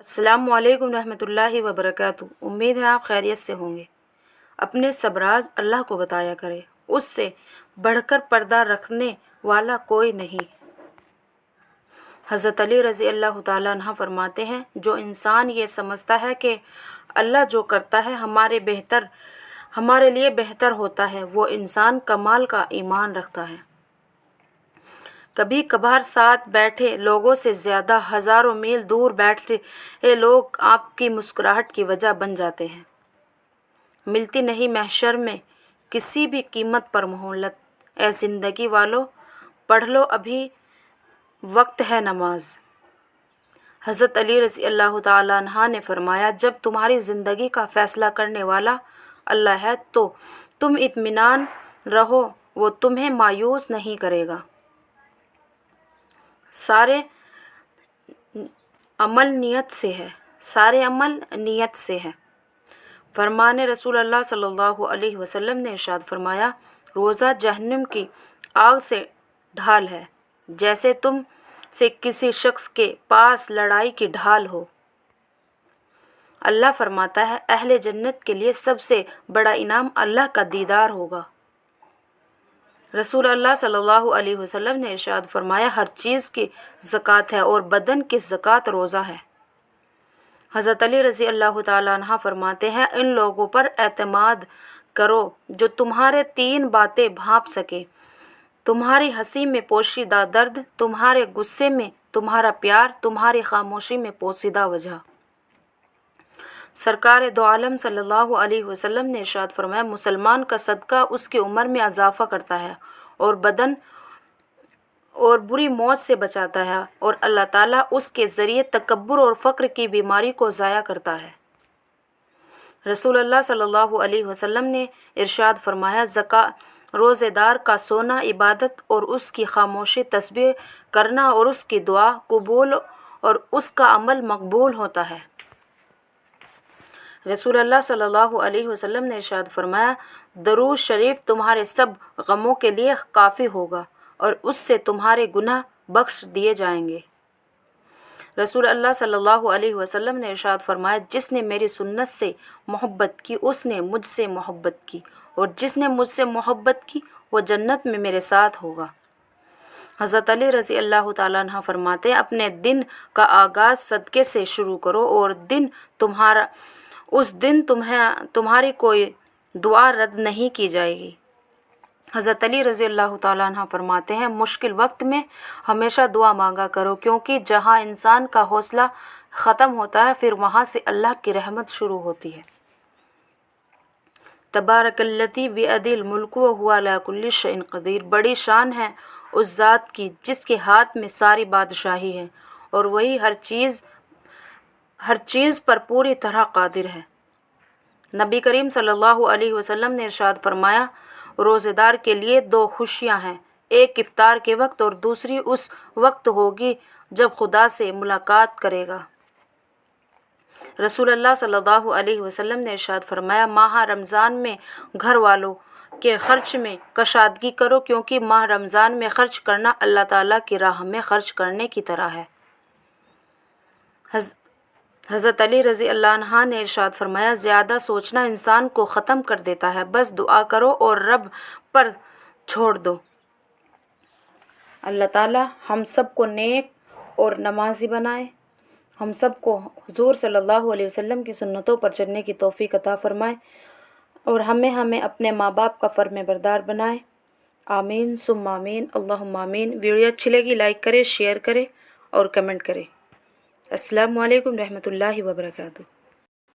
अस्सलामु अलैकुम रहमतुल्लाहि व बरकातुहू। उम्मीद है आप खैरियत से होंगे। अपने सबराज अल्लाह को बताया करें, उससे बढ़कर पर्दा रखने वाला कोई नहीं। हज़रत अली रज़ी अल्लाह ताला अन्हा फरमाते हैं, जो इंसान ये समझता है कि अल्लाह जो करता है हमारे लिए बेहतर होता है, वो इंसान कमाल का ईमान रखता है। कभी कभार साथ बैठे लोगों से ज़्यादा हज़ारों मील दूर बैठे लोग आपकी मुस्कुराहट की वजह बन जाते हैं। मिलती नहीं महशर में किसी भी कीमत पर मोहलत। ए ज़िंदगी वालों, पढ़ लो अभी वक्त है नमाज। हज़रत अली रज़ी अल्लाह ताला अन्हा ने फरमाया, जब तुम्हारी ज़िंदगी का फ़ैसला करने वाला अल्लाह है तो तुम इत्मीनान रहो, वो तुम्हें मायूस नहीं करेगा। सारे अमल नियत से है। फरमाने रसूल अल्लाह सल्लल्लाहु अलैहि वसल्लम ने इरशाद फरमाया, रोज़ा जहन्नम की आग से ढाल है, जैसे तुम से किसी शख्स के पास लड़ाई की ढाल हो। अल्लाह फरमाता है, अहले जन्नत के लिए सबसे बड़ा इनाम अल्लाह का दीदार होगा। रसूल अल्लाह सल्लल्लाहु अलैहि वसल्लम ने इरशाद फरमाया, हर चीज़ की ज़कात है और बदन की ज़कात रोज़ा है। हज़रत अली रज़ी अल्लाह ताला अन्हा फरमाते हैं, इन लोगों पर एतमाद करो जो तुम्हारे तीन बातें भांप सके, तुम्हारी हंसी में पोशीदा दर्द, तुम्हारे गुस्से में तुम्हारा प्यार, तुम्हारी खामोशी में पोशीदा वजह। सरकार दो आलम सल्लल्लाहु अलैहि वसल्लम ने इरशाद फरमाया, मुसलमान का सदका उसकी उम्र में इजाफ़ा करता है और बदन और बुरी मौत से बचाता है, और अल्लाह ताला उसके ज़रिए तकब्बुर और फ़क्र की बीमारी को ज़ाया करता है। रसूल अल्लाह सल्लल्लाहु अलैहि वसल्लम ने इरशाद फरमाया, रोज़ेदार का सोना इबादत और उसकी खामोशी तस्बीह करना और उसकी दुआ कबूल और उसका अमल मकबूल होता है। रसूल अल्लाह सल्लल्लाहु अलैहि वसल्लम ने इरशाद फरमाया, दरूद शरीफ तुम्हारे सब गमों के लिए काफ़ी होगा और उससे तुम्हारे गुनाह बख्श दिए जाएंगे। रसूल अल्लाह सल्लल्लाहु अलैहि वसल्लम ने इरशाद फरमाया, जिसने मेरी सुन्नत से मोहब्बत की उसने मुझसे मोहब्बत की, और जिसने मुझसे मोहब्बत की वो जन्नत में मेरे साथ होगा। हज़रत अली रज़ी अल्लाह ताला अन्हा फरमाते हैं, अपने दिन का आगाज़ सदक़े से शुरू करो और उस दिन तुम्हारी कोई दुआ रद्द नहीं की जाएगी। हज़रत अली रज़ी अल्लाह ताला अन्हा फरमाते हैं, मुश्किल वक्त में हमेशा दुआ मांगा करो, क्योंकि जहाँ इंसान का हौसला ख़त्म होता है फिर वहाँ से अल्लाह की रहमत शुरू होती है। तबारकल्लज़ी बियदिल मुल्क व हुवा अला कुल्लि शैइन क़दीर। बड़ी शान है उस ज़ात की जिसके हाथ में सारी बादशाही है और वही हर चीज़ पर पूरी तरह कादिर है। नबी करीम सल्लल्लाहु अलैहि वसल्लम ने इरशाद फरमाया, रोज़ेदार के लिए दो खुशियाँ हैं, एक इफ्तार के वक्त और दूसरी उस वक्त होगी जब खुदा से मुलाकात करेगा। रसूल अल्लाह सल्लल्लाहु अलैहि वसल्लम ने इरशाद फरमाया, माह रमज़ान में घर वालों के ख़र्च में कशादगी करो, क्योंकि माह रमज़ान में ख़र्च करना अल्लाह ताला की राह में ख़र्च करने की तरह है। हज़रत अली रज़ी अल्लाह अन्हा ने इरशाद फरमाया, ज़्यादा सोचना इंसान को ख़त्म कर देता है, बस दुआ करो और रब पर छोड़ दो। अल्लाह ताला हम सब को नेक और नमाजी बनाए, हम सब को हुज़ूर सल्लल्लाहु अलैहि वसल्लम की सुन्नतों पर चलने की तौफ़ीक़ अता फ़रमाए और हमें अपने माँ बाप का फ़र्माबरदार बनाए। आमीन सुम्मा आमीन अल्लाहुम्मा आमीन। वीडियो अच्छी लगी लाइक करें, शेयर करें और कमेंट करें। अस्सलामु अलैकुम रहमतुल्लाहि व बरकातुहू।